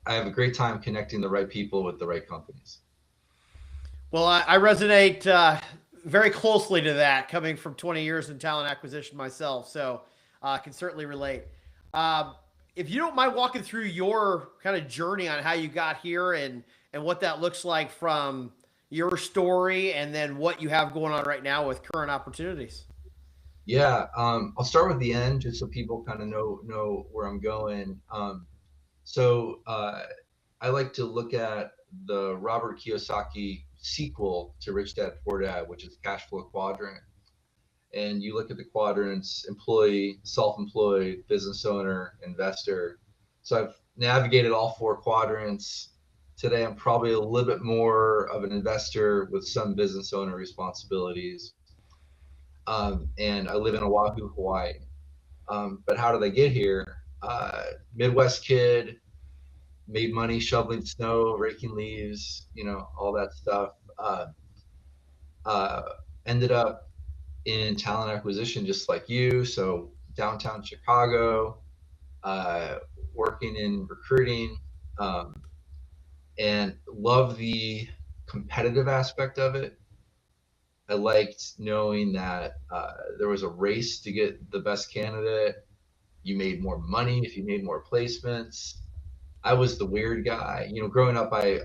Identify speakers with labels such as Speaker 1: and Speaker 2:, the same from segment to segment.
Speaker 1: I have a great time connecting the right people with the right companies.
Speaker 2: Well, I resonate very closely to that, coming from 20 years in talent acquisition myself. So I can certainly relate. Um, if you don't mind walking through your kind of journey on how you got here and what that looks like from your story and then what you have going on right now with current opportunities.
Speaker 1: Yeah, I'll start with the end just so people kind of know where I'm going. So I like to look at the Robert Kiyosaki sequel to Rich Dad Poor Dad, which is Cash Flow Quadrant. And you look at the quadrants: employee, self-employed, business owner, investor. So I've navigated all four quadrants. Today I'm probably a little bit more of an investor with some business owner responsibilities. And I live in Oahu, Hawaii. But how did I get here? Midwest kid, made money shoveling snow, raking leaves, all that stuff. Uh, Ended up in talent acquisition just like you. So downtown Chicago, uh, working in recruiting, um, and love the competitive aspect of it. I liked knowing that there was a race to get the best candidate. You made more money if you made more placements. I was the weird guy. Growing up, I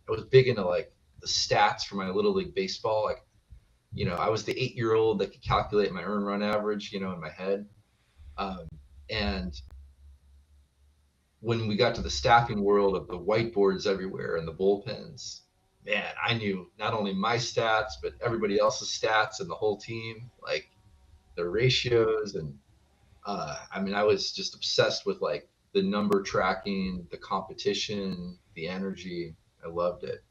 Speaker 1: was big into like the stats for my little league baseball. Like, I was the 8-year old that could calculate my earn run average, in my head. Um, and when we got to the staffing world of the whiteboards everywhere and the bullpens, man, I knew not only my stats but everybody else's stats and the whole team, like their ratios. And I mean, I was just obsessed with like the number tracking, the competition, the energy. I loved it.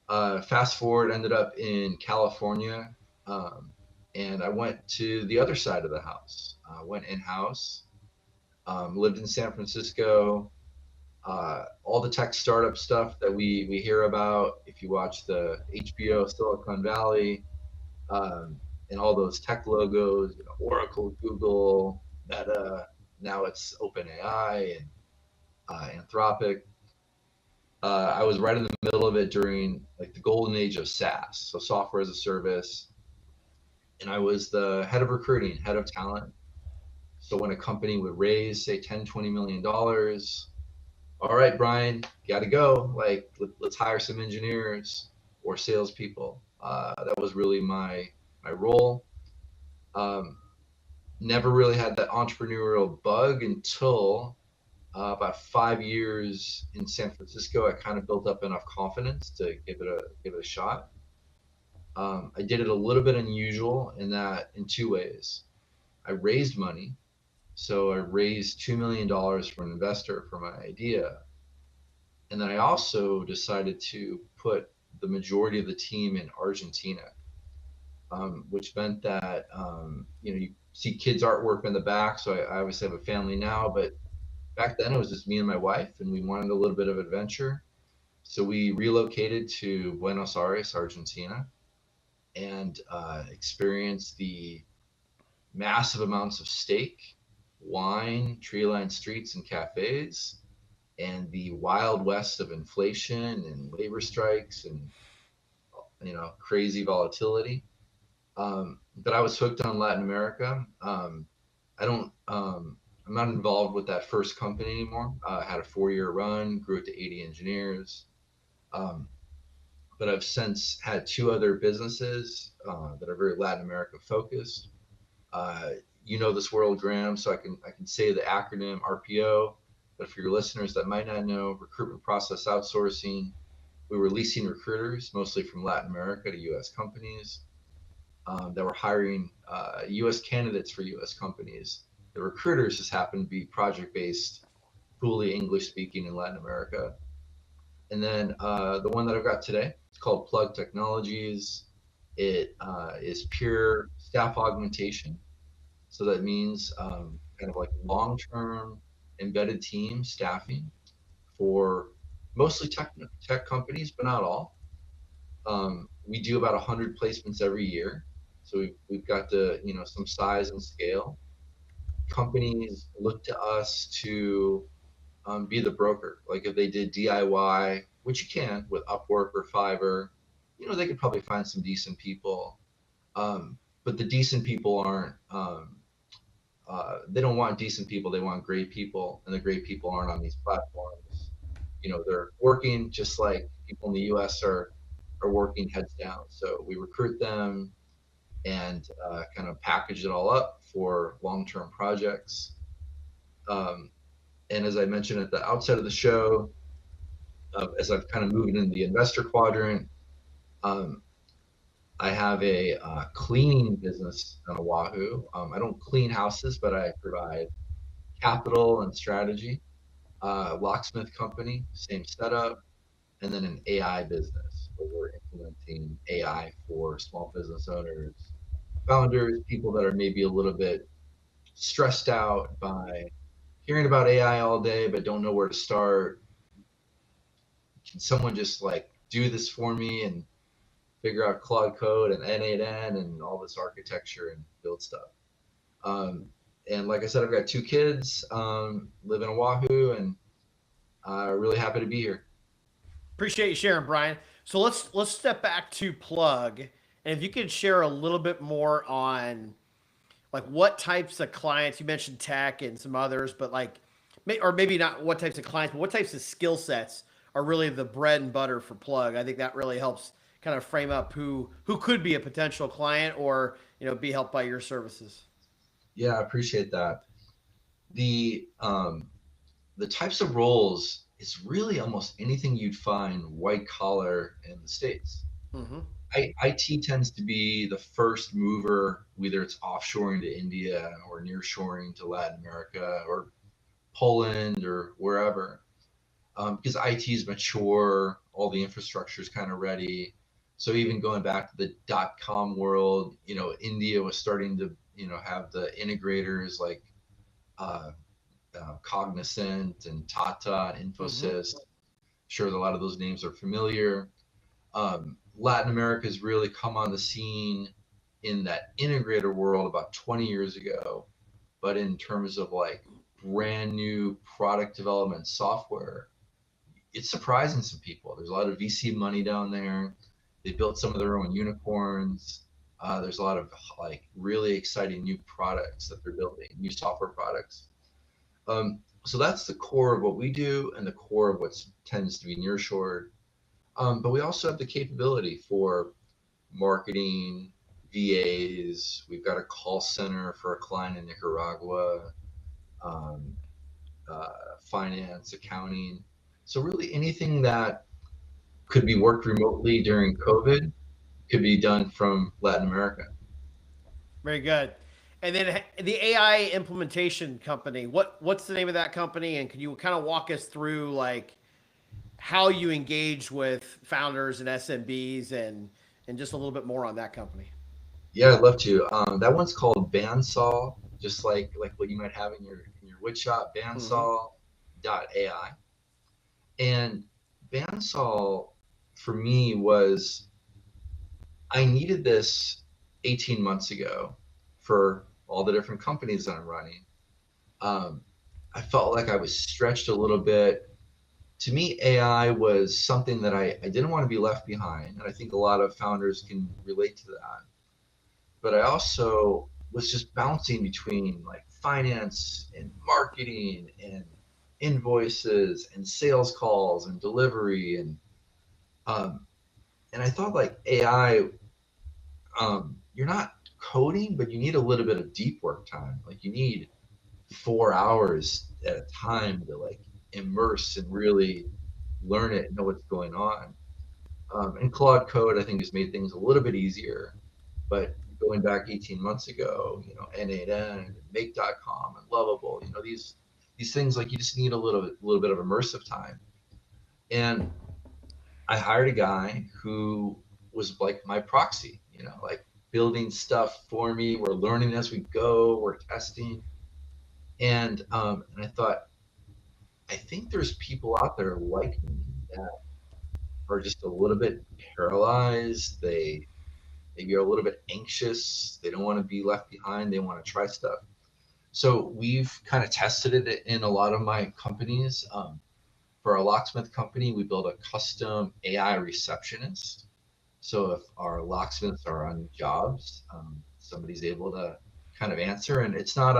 Speaker 1: Fast forward, ended up in California, um, and I went to the other side of the house. Went in house, lived in San Francisco. All the tech startup stuff that we hear about. If you watch the HBO Silicon Valley, and all those tech logos, Oracle, Google, Meta. Now it's OpenAI and Anthropic. I was right in the middle of it during like the golden age of SaaS, so software as a service, and I was the head of recruiting, head of talent. So when a company would raise, say, 10, $20 million, all right, Brian, got to go. Like, let's hire some engineers or salespeople. That was really my role. Um, Never really had that entrepreneurial bug until about 5 years in San Francisco. I kind of built up enough confidence to give it a shot. I did it a little bit unusual in two ways. I raised money, so I raised $2 million from an investor for my idea, and then I also decided to put the majority of the team in Argentina, which meant that you see kids' artwork in the back. So I obviously have a family now, but back then it was just me and my wife, and we wanted a little bit of adventure. So we relocated to Buenos Aires, Argentina, and experienced the massive amounts of steak, wine, tree-lined streets and cafes, and the wild west of inflation and labor strikes and crazy volatility. But I was hooked on Latin America. I don't. I'm not involved with that first company anymore. Had a 4-year run, grew it to 80 engineers. Um, but I've since had two other businesses that are very Latin America focused. Uh, you know this world, Graham, so I can say the acronym RPO. But for your listeners that might not know, recruitment process outsourcing, we were leasing recruiters, mostly from Latin America, to U.S. companies that were hiring U.S. candidates for U.S. companies. The recruiters just happened to be project based, fully English speaking in Latin America. And then the one that I've got today, it's called Plug Technologies. It is pure staff augmentation. So that means kind of like long term embedded team staffing for mostly tech companies, but not all. We do about 100 placements every year. So we've got some size and scale. Companies look to us to be the broker. Like if they did DIY, which you can with Upwork or Fiverr, they could probably find some decent people. But the decent people aren't. They don't want decent people. They want great people, and the great people aren't on these platforms. They're working just like people in the U.S. are working heads down. So we recruit them and kind of package it all up for long-term projects. And as I mentioned at the outset of the show, as I've kind of moved into the investor quadrant, um, I have a cleaning business on Oahu. I don't clean houses, but I provide capital and strategy. Locksmith company, same setup, and then an AI business where we're implementing AI for small business owners, founders, people that are maybe a little bit stressed out by hearing about AI all day but don't know where to start. Can someone just like do this for me and figure out Claude Code and N8N and all this architecture and build stuff? And like I said, I've got 2 kids, live in Oahu, and really happy to be here.
Speaker 2: Appreciate you sharing, Brian. So let's step back to Plug, and if you could share a little bit more on like what types of clients you mentioned, tech and some others, but like, or maybe not what types of clients, but what types of skill sets are really the bread and butter for Plug. I think that really helps kind of frame up who could be a potential client or be helped by your services.
Speaker 1: Yeah, I appreciate that. The types of roles is really almost anything you'd find white collar in the States.
Speaker 2: Mm-hmm.
Speaker 1: IT tends to be the first mover, whether it's offshoring to India or nearshoring to Latin America or Poland or wherever, because IT is mature, all the infrastructure is kind of ready. So even going back to the .com world, India was starting to, have the integrators like Cognizant and Tata and Infosys.
Speaker 2: Mm-hmm.
Speaker 1: Sure, a lot of those names are familiar. Latin America has really come on the scene in that integrator world about 20 years ago. But in terms of like brand new product development software, it's surprising some people. There's a lot of VC money down there. They built some of their own unicorns. There's a lot of like really exciting new products that they're building, new software products. So that's the core of what we do and the core of what tends to be nearshored. But we also have the capability for marketing, VAs. We've got a call center for a client in Nicaragua, um, finance, accounting. So really anything that could be worked remotely during COVID could be done from Latin America.
Speaker 2: Very good. And then the AI implementation company, what's the name of that company? And can you kind of walk us through like how you engage with founders and SMBs and just a little bit more on that company?
Speaker 1: Yeah, I'd love to. That one's called Bandsaw, just like what you might have in your wood shop, bandsaw.ai. And Bandsaw for me was I needed this 18 months ago for all the different companies that I'm running. I felt like I was stretched a little bit. To me, AI was something that I didn't want to be left behind. And I think a lot of founders can relate to that. But I also was just bouncing between like finance and marketing and invoices and sales calls and delivery um, and I thought like AI, you're not coding, but you need a little bit of deep work time. Like you need 4 hours at a time to like immerse and really learn it and know what's going on. And Claude Code, I think, has made things a little bit easier. But going back 18 months ago, N8N and Make.com and Lovable, these things like you just need a little bit of immersive time. And I hired a guy who was like my proxy, like building stuff for me. We're learning as we go. We're testing, and I thought, I think there's people out there like me that are just a little bit paralyzed. Maybe are a little bit anxious. They don't want to be left behind. They want to try stuff. So we've kind of tested it in a lot of my companies. For our locksmith company, we built a custom AI receptionist. So if our locksmiths are on jobs, somebody's able to kind of answer, and it's not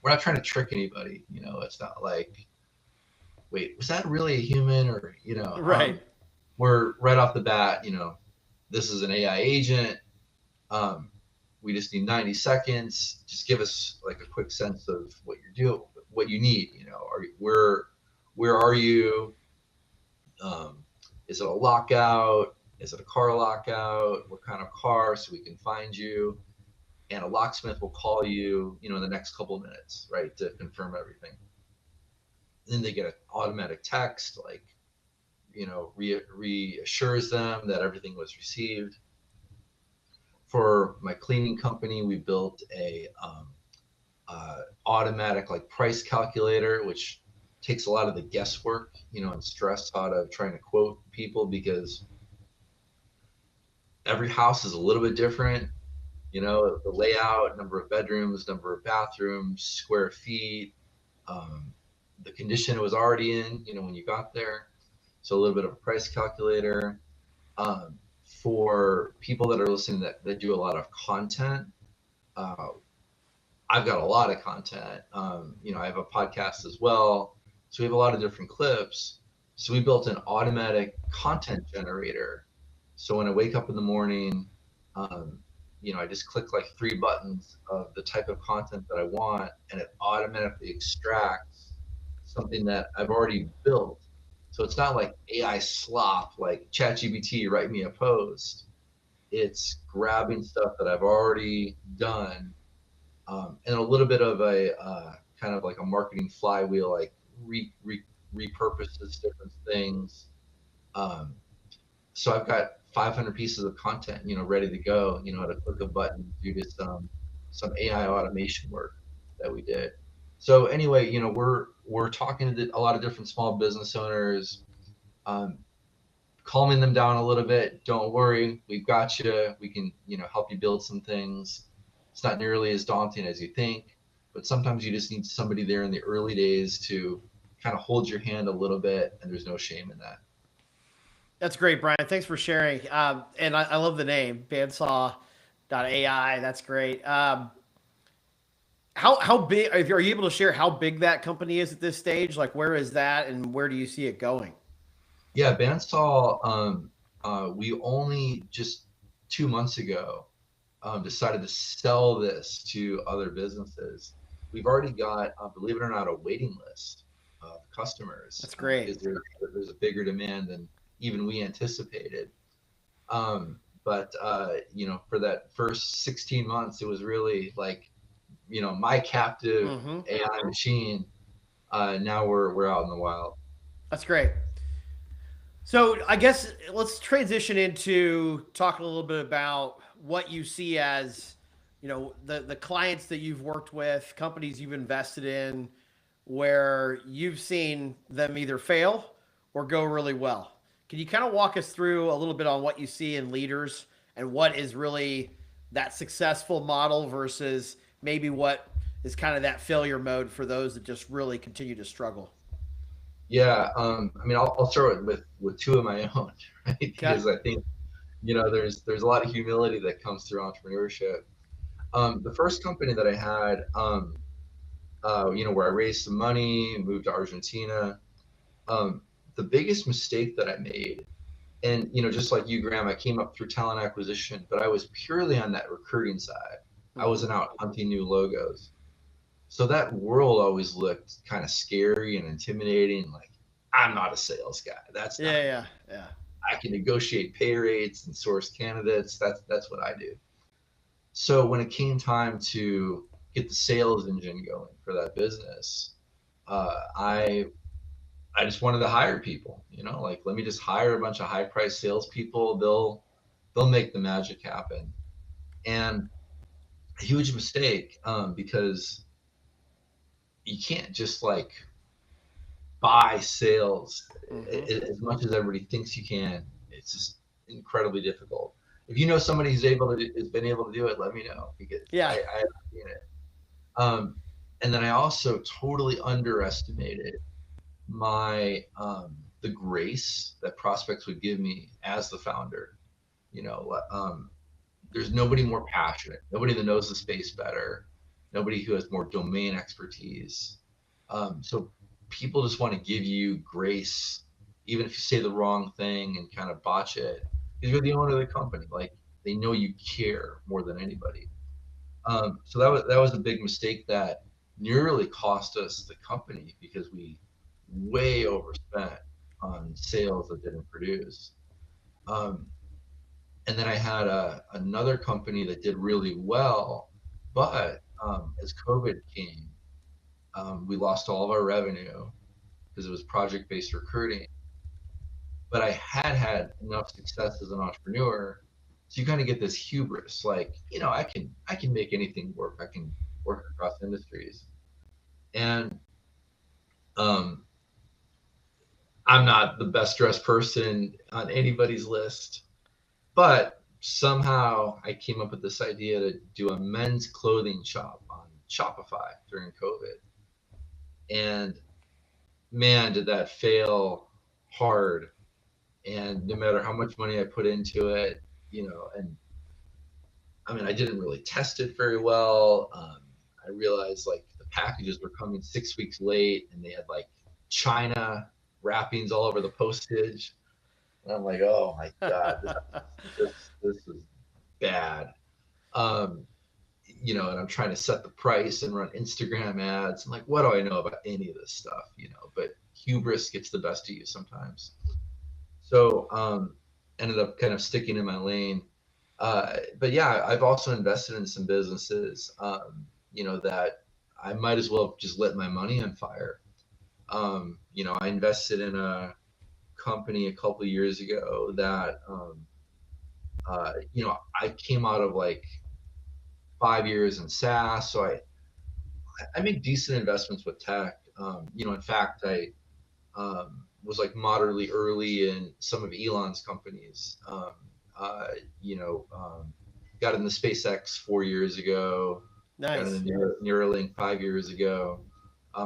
Speaker 1: we're not trying to trick anybody. It's not like, wait, was that really a human? Or,
Speaker 2: Right.
Speaker 1: we're right off the bat, this is an AI agent. We just need 90 seconds. Just give us like a quick sense of what you're doing, what you need. Where are you? Is it a lockout? Is it a car lockout? What kind of car, so we can find you? And a locksmith will call you, in the next couple of minutes, right, to confirm everything. And then they get an automatic text, like, reassures them that everything was received. For my cleaning company, we built a automatic like price calculator, which takes a lot of the guesswork, and stress out of trying to quote people, because every house is a little bit different. The layout, number of bedrooms, number of bathrooms, square feet, the condition it was already in, when you got there. So a little bit of a price calculator. For people that are listening that do a lot of content, I've got a lot of content. I have a podcast as well. So we have a lot of different clips. So we built an automatic content generator. So when I wake up in the morning, I just click like 3 buttons of the type of content that I want, and it automatically extracts something that I've already built. So it's not like AI slop, like ChatGPT, write me a post. It's grabbing stuff that I've already done, and a little bit of a kind of like a marketing flywheel, like repurposes different things. So I've got 500 pieces of content, ready to go, at a click of a button due to some AI automation work that we did. So anyway, we're talking to a lot of different small business owners, calming them down a little bit. Don't worry, we've got you. We can, help you build some things. It's not nearly as daunting as you think, but sometimes you just need somebody there in the early days to kind of hold your hand a little bit, and there's no shame in that.
Speaker 2: That's great, Brian. Thanks for sharing. And I love the name, bandsaw.ai. That's great. How big, are you able to share how big that company is at this stage? Like, where is that and where do you see it going?
Speaker 1: Yeah, Bandsaw, we only just 2 months ago decided to sell this to other businesses. We've already got, believe it or not, a waiting list of customers.
Speaker 2: That's great.
Speaker 1: Because there's a bigger demand than even we anticipated. But for that first 16 months, it was really like, my captive AI machine. Now we're out in the wild.
Speaker 2: That's great. So I guess let's transition into talking a little bit about what you see as, the clients that you've worked with, companies you've invested in, where you've seen them either fail or go really well. Can you kind of walk us through a little bit on what you see in leaders and what is really that successful model versus maybe what is kind of that failure mode for those that just really continue to struggle?
Speaker 1: Yeah, I'll start with 2 of my own, right? Because I think, there's a lot of humility that comes through entrepreneurship. The first company that I had, where I raised some money, moved to Argentina. The biggest mistake that I made, and just like you, Graham, I came up through talent acquisition, but I was purely on that recruiting side. I wasn't out hunting new logos. So that world always looked kind of scary and intimidating. Like, I'm not a sales guy. That's not
Speaker 2: Yeah.
Speaker 1: I can negotiate pay rates and source candidates. That's what I do. So when it came time to get the sales engine going for that business, I just wanted to hire people. Like, let me just hire a bunch of high-priced salespeople. They'll make the magic happen. And a huge mistake, because you can't just like buy sales as much as everybody thinks you can. It's just incredibly difficult. If you know somebody who's been able to do it, let me know, because I haven't seen it. And then I also totally underestimated my the grace that prospects would give me as the founder. You know, there's nobody more passionate, nobody that knows the space better, nobody who has more domain expertise. So people just want to give you grace, even if you say the wrong thing and kind of botch it, because you're the owner of the company. Like they know you care more than anybody. So that was a big mistake that nearly cost us the company because we way overspent on sales that didn't produce. Um, and then I had another company that did really well, but as COVID came, we lost all of our revenue because it was project-based recruiting. But I had enough success as an entrepreneur, so you kind of get this hubris, like I can make anything work. I can work across industries, and um, I'm not the best dressed person on anybody's list. But somehow I came up with this idea to do a men's clothing shop on Shopify during COVID. And man, did that fail hard. And no matter how much money I put into it, and I mean, I didn't really test it very well. I realized like the packages were coming 6 weeks late and they had like China wrappings all over the postage. And I'm like, oh my God, this is bad. Um, and I'm trying to set the price and run Instagram ads. I'm like, what do I know about any of this stuff? But hubris gets the best of you sometimes. So ended up kind of sticking in my lane. But yeah, I've also invested in some businesses, that I might as well just let my money on fire. I invested in a company a couple of years ago that, I came out of like 5 years in SaaS, so I make decent investments with tech. In fact, I was like moderately early in some of Elon's companies. Uh, you know, um, got in the SpaceX 4 years ago. Got in
Speaker 2: Nice.
Speaker 1: the Neuralink 5 years ago.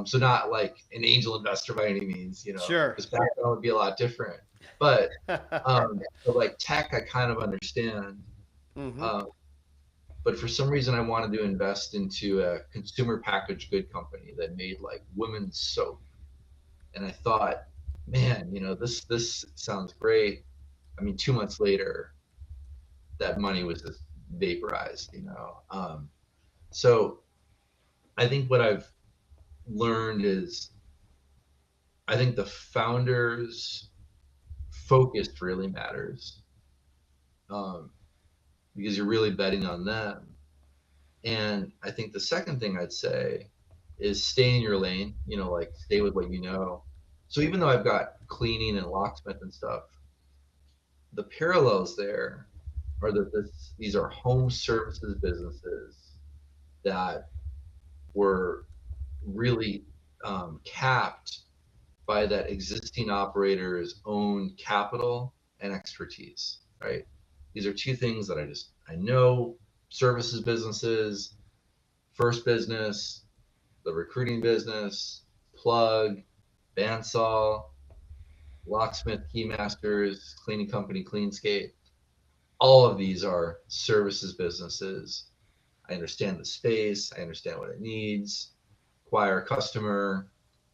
Speaker 1: So not like an angel investor by any means,
Speaker 2: Sure.
Speaker 1: because background would be a lot different. But so like tech, I kind of understand.
Speaker 2: Hmm.
Speaker 1: Um, but for some reason, I wanted to invest into a consumer packaged good company that made like women's soap, and I thought, man, this sounds great. I mean, 2 months later, that money was just vaporized. So I think what I've learned is I think the founders' focus really matters, um, because you're really betting on them. And I think the second thing I'd say is stay in your lane, like stay with what you know. So even though I've got cleaning and locksmith and stuff, the parallels there are that these are home services businesses that were really capped by that existing operator's own capital and expertise, right? These are two things that I know. Services businesses, first business, the recruiting business, Plug, Bandsaw, Locksmith, Keymasters, cleaning company, Cleanscape. All of these are services businesses. I understand the space. I understand what it needs. Acquire a customer,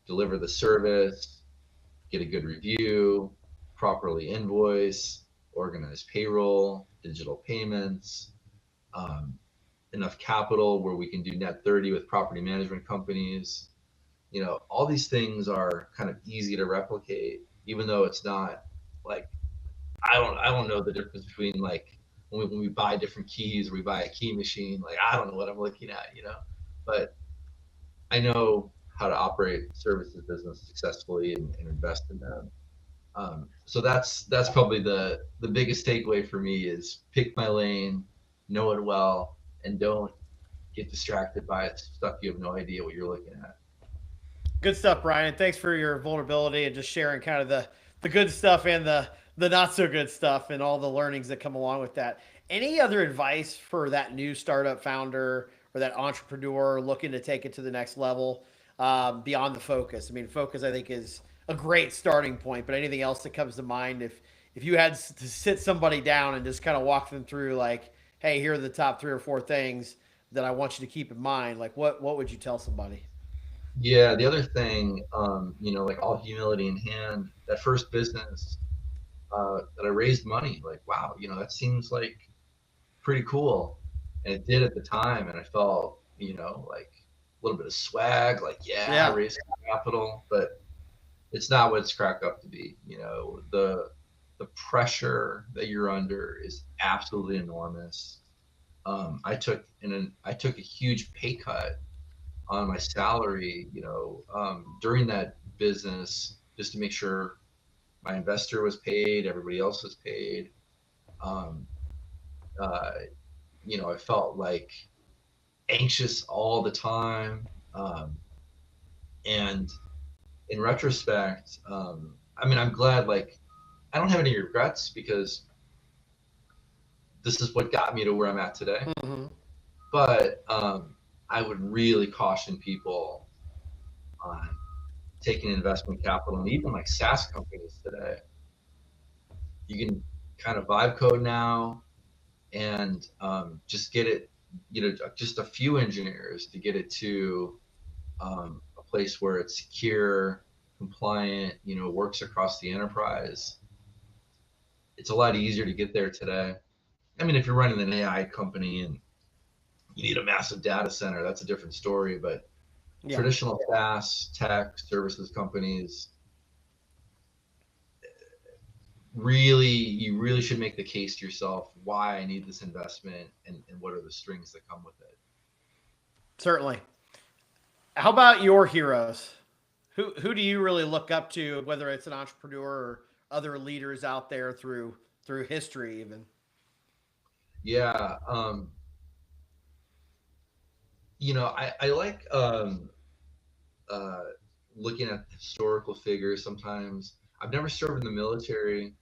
Speaker 1: deliver the service, get a good review, properly invoice, organize payroll, digital payments, um, enough capital where we can do net 30 with property management companies. All these things are kind of easy to replicate, even though it's not like I don't know the difference between like when we buy different keys or we buy a key machine. Like I don't know what I'm looking at. But I know how to operate services business successfully and invest in them. So that's probably the biggest takeaway for me is pick my lane, know it well, and don't get distracted by stuff you have no idea what you're looking at.
Speaker 2: Good stuff, Brian. Thanks for your vulnerability and just sharing kind of the good stuff and the not so good stuff and all the learnings that come along with that. Any other advice for that new startup founder or or that entrepreneur looking to take it to the next level beyond the focus? I mean, focus I think is a great starting point, but anything else that comes to mind if you had to sit somebody down and just kind of walk them through like, hey, here are the top 3 or 4 things that I want you to keep in mind, like what would you tell somebody?
Speaker 1: Yeah, the other thing, like all humility in hand, that first business that I raised money, like, wow, that seems like pretty cool. And it did at the time. And I felt, like a little bit of swag, like, yeah, I
Speaker 2: Yeah.
Speaker 1: raised capital, but it's not what it's cracked up to be. The pressure that you're under is absolutely enormous. I took a huge pay cut on my salary, during that business just to make sure my investor was paid, everybody else was paid. Um, uh, I felt like anxious all the time. And in retrospect, I mean, I'm glad, like, I don't have any regrets because this is what got me to where I'm at today.
Speaker 2: Mm-hmm.
Speaker 1: But I would really caution people on taking investment capital, and even like SaaS companies today. You can kind of vibe code now and just get it, just a few engineers to get it to a place where it's secure, compliant, works across the enterprise. It's a lot easier to get there today. I mean, if you're running an AI company and you need a massive data center, that's a different story. But
Speaker 2: Yeah.
Speaker 1: traditional SaaS, tech, services companies, you really should make the case to yourself why I need this investment and what are the strings that come with it.
Speaker 2: Certainly. How about your heroes? Who do you really look up to, whether it's an entrepreneur or other leaders out there through history even?
Speaker 1: Yeah. I like uh, looking at historical figures sometimes. I've never served in the military,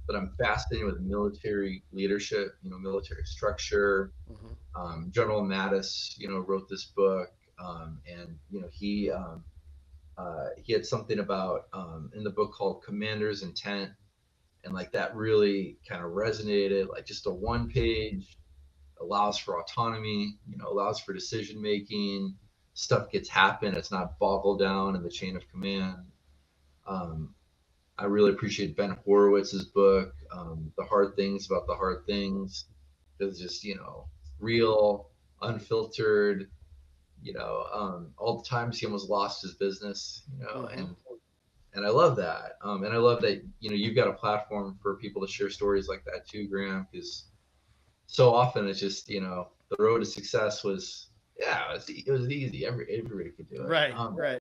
Speaker 1: but I'm fascinated with military leadership, military structure.
Speaker 2: Mm-hmm.
Speaker 1: General Mattis, wrote this book, and he had something about in the book called Commander's Intent, and like that really kind of resonated. Like just a one page allows for autonomy, allows for decision making. Stuff gets happen. It's not boggled down in the chain of command. Um, I really appreciate Ben Horowitz's book, The Hard Things About the Hard Things. It's just, real, unfiltered, all the times he almost lost his business,
Speaker 2: Mm-hmm.
Speaker 1: and I love that. And I love that, you've got a platform for people to share stories like that too, Graham, because so often it's just, the road to success was, yeah, it was easy. Everybody could do it.
Speaker 2: Right, right.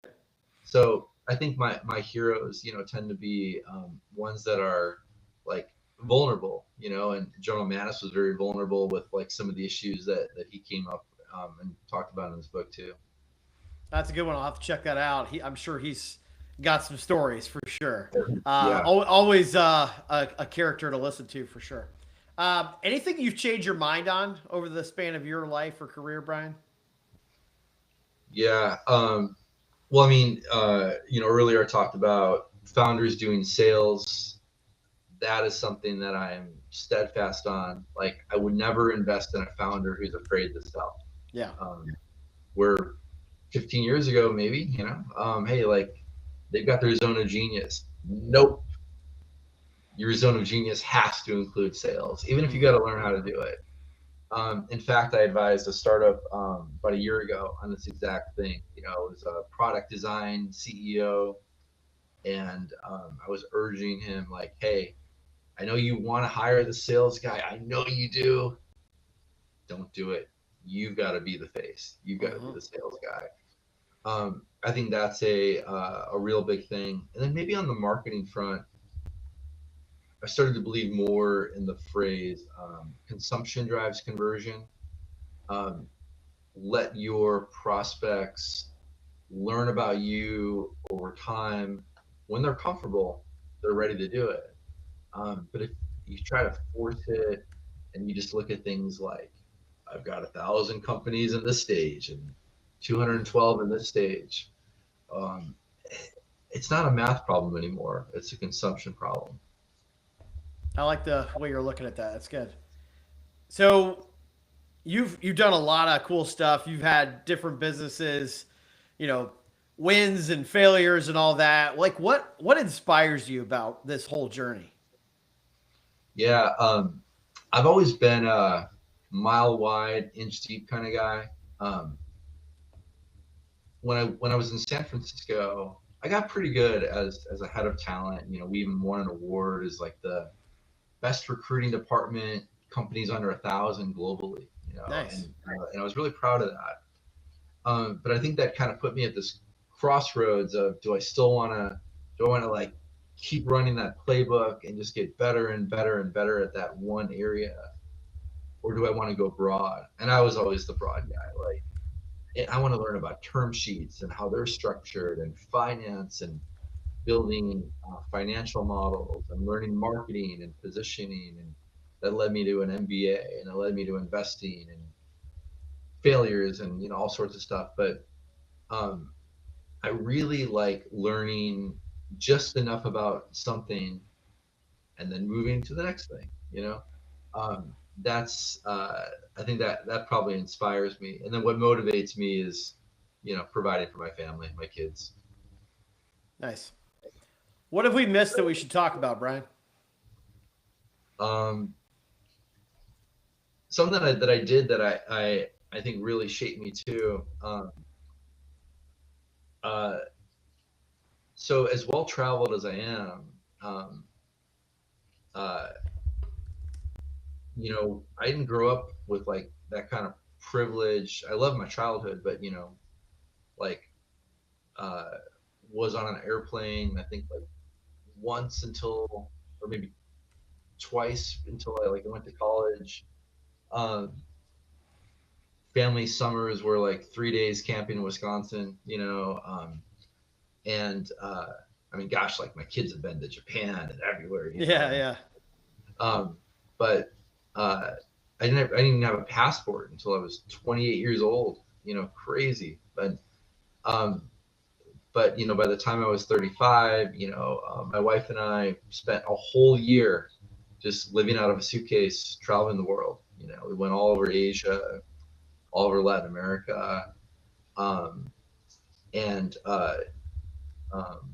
Speaker 1: So I think my heroes, tend to be ones that are like vulnerable, and General Mattis was very vulnerable with like some of the issues that he came up and talked about in his book too.
Speaker 2: That's a good one. I'll have to check that out. I'm sure he's got some stories for sure.
Speaker 1: Yeah.
Speaker 2: Always a character to listen to for sure. Anything you've changed your mind on over the span of your life or career, Brian?
Speaker 1: Yeah. Well, I mean, earlier I talked about founders doing sales. That is something that I'm steadfast on. Like, I would never invest in a founder who's afraid to sell.
Speaker 2: Yeah.
Speaker 1: Where 15 years ago, maybe, hey, like they've got their zone of genius. Nope. Your zone of genius has to include sales, even if you got to learn how to do it. In fact, I advised a startup about a year ago on this exact thing. It was a product design CEO, and I was urging him, like, hey, I know you want to hire the sales guy. I know you do. Don't do it. You've got to be the face. You've got to be the sales guy. I think that's a real big thing. And then maybe on the marketing front, I started to believe more in the phrase consumption drives conversion. Um, let your prospects learn about you over time. When they're comfortable, they're ready to do it. But if you try to force it and you just look at things like I've got 1,000 companies in this stage and 212 in this stage. Um, it's not a math problem anymore. It's a consumption problem.
Speaker 2: I like the way you're looking at that. That's good. So you've done a lot of cool stuff. You've had different businesses, you know, wins and failures and all that. Like what inspires you about this whole journey?
Speaker 1: Yeah, I've always been a mile wide, inch deep kind of guy. Um, when I was in San Francisco, I got pretty good as a head of talent. You know, we even won an award as like the best recruiting department, companies under 1,000 globally. You know,
Speaker 2: Nice.
Speaker 1: and I was really proud of that. But I think that kind of put me at this crossroads of do I want to like keep running that playbook and just get better and better and better at that one area, or do I want to go broad? And I was always the broad guy. Like I want to learn about term sheets and how they're structured and finance and building financial models and learning marketing and positioning. And that led me to an MBA and it led me to investing and failures and, you know, all sorts of stuff. But um, I really like learning just enough about something and then moving to the next thing, you know? That's I think that probably inspires me. And then what motivates me is, you know, providing for my family, my kids.
Speaker 2: Nice. What have we missed that we should talk about, Brian?
Speaker 1: Um, Something that I did that I think really shaped me too. Uh, so as well traveled as I am, um, uh, you know, I didn't grow up with like that kind of privilege. I love my childhood, but you know, like uh, was on an airplane. I think like once until, or maybe twice until I went to college. Um, Family summers were like 3 days camping in Wisconsin. You know, and I mean, gosh, like my kids have been to Japan and everywhere. You know,
Speaker 2: Yeah,
Speaker 1: and
Speaker 2: yeah.
Speaker 1: um, but uh, I didn't even have a passport until I was 28 years old. You know, crazy. Um, but you know, by the time I was 35, you know, my wife and I spent a whole year just living out of a suitcase, traveling the world. You know, we went all over Asia, all over Latin America, um, and um,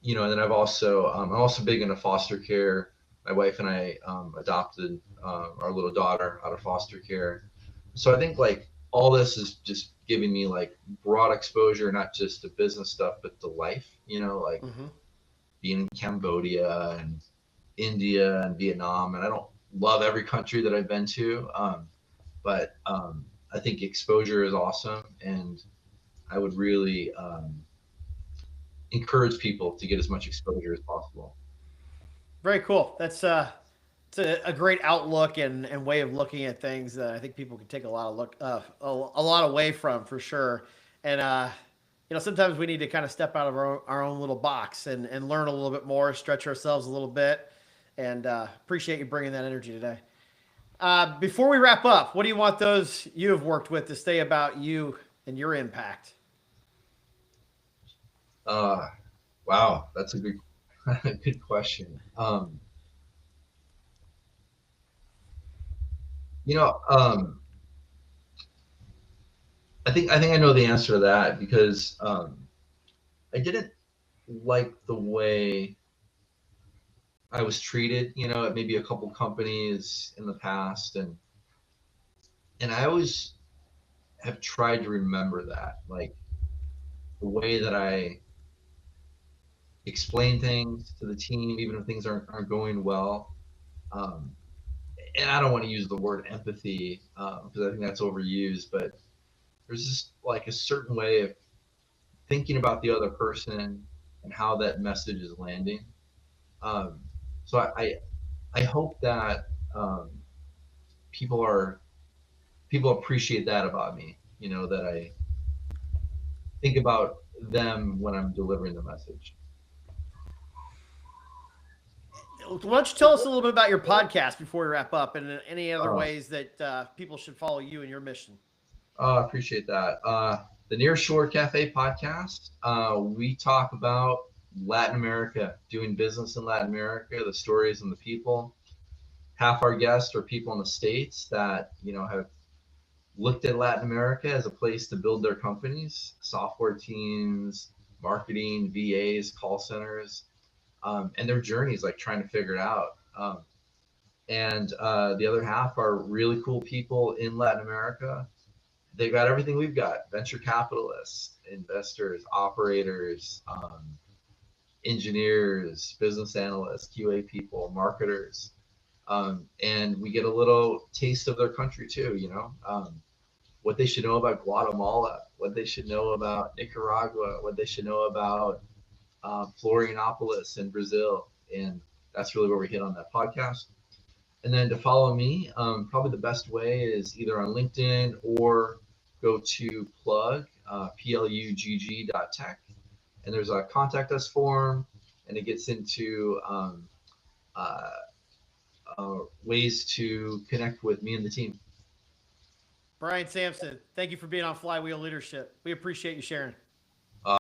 Speaker 1: you know, and then I'm also big into foster care. My wife and I adopted our little daughter out of foster care. So I think like all this is just giving me like broad exposure, not just to business stuff, but to life. You know, like
Speaker 2: Mm-hmm.
Speaker 1: being in Cambodia and India and Vietnam, and I don't love every country that I've been to, but I think exposure is awesome, and I would really encourage people to get as much exposure as possible.
Speaker 2: Very cool. That's it's a great outlook and way of looking at things that I think people can take a lot of a lot away from for sure. And you know, sometimes we need to kind of step out of our own little box and learn a little bit more, stretch ourselves a little bit. And appreciate you bringing that energy today. Before we wrap up, what do you want those you have worked with to say about you and your impact?
Speaker 1: Uh, wow, that's a good good question. You know, I think I know the answer to that because I didn't like the way I was treated. You know, at maybe a couple companies in the past, and I always have tried to remember that, like the way that I explain things to the team, even if things aren't going well. Um, and I don't want to use the word empathy because I think that's overused, but there's just like a certain way of thinking about the other person and how that message is landing. Um, so I hope that people are people appreciate that about me. You know, that I think about them when I'm delivering the message.
Speaker 2: why don't you tell us a little bit about your podcast before we wrap up, and any other ways that people should follow you and your mission?
Speaker 1: I appreciate that. The Nearshore Cafe podcast, we talk about Latin America, doing business in Latin America, the stories and the people. Half our guests are people in the States that, have looked at Latin America as a place to build their companies, software teams, marketing, VAs, call centers, and their journeys, like trying to figure it out. And the other half are really cool people in Latin America. They've got everything we've got: venture capitalists, investors, operators, engineers, business analysts, QA people, marketers. And we get a little taste of their country too, what they should know about Guatemala, what they should know about Nicaragua, what they should know about Florianopolis in Brazil. And that's really where we hit on that podcast. And then to follow me, probably the best way is either on LinkedIn or go to plugg.tech. And there's a contact us form, and it gets into ways to connect with me and the team.
Speaker 2: Brian Sampson, thank you for being on Flywheel Leadership. We appreciate you sharing.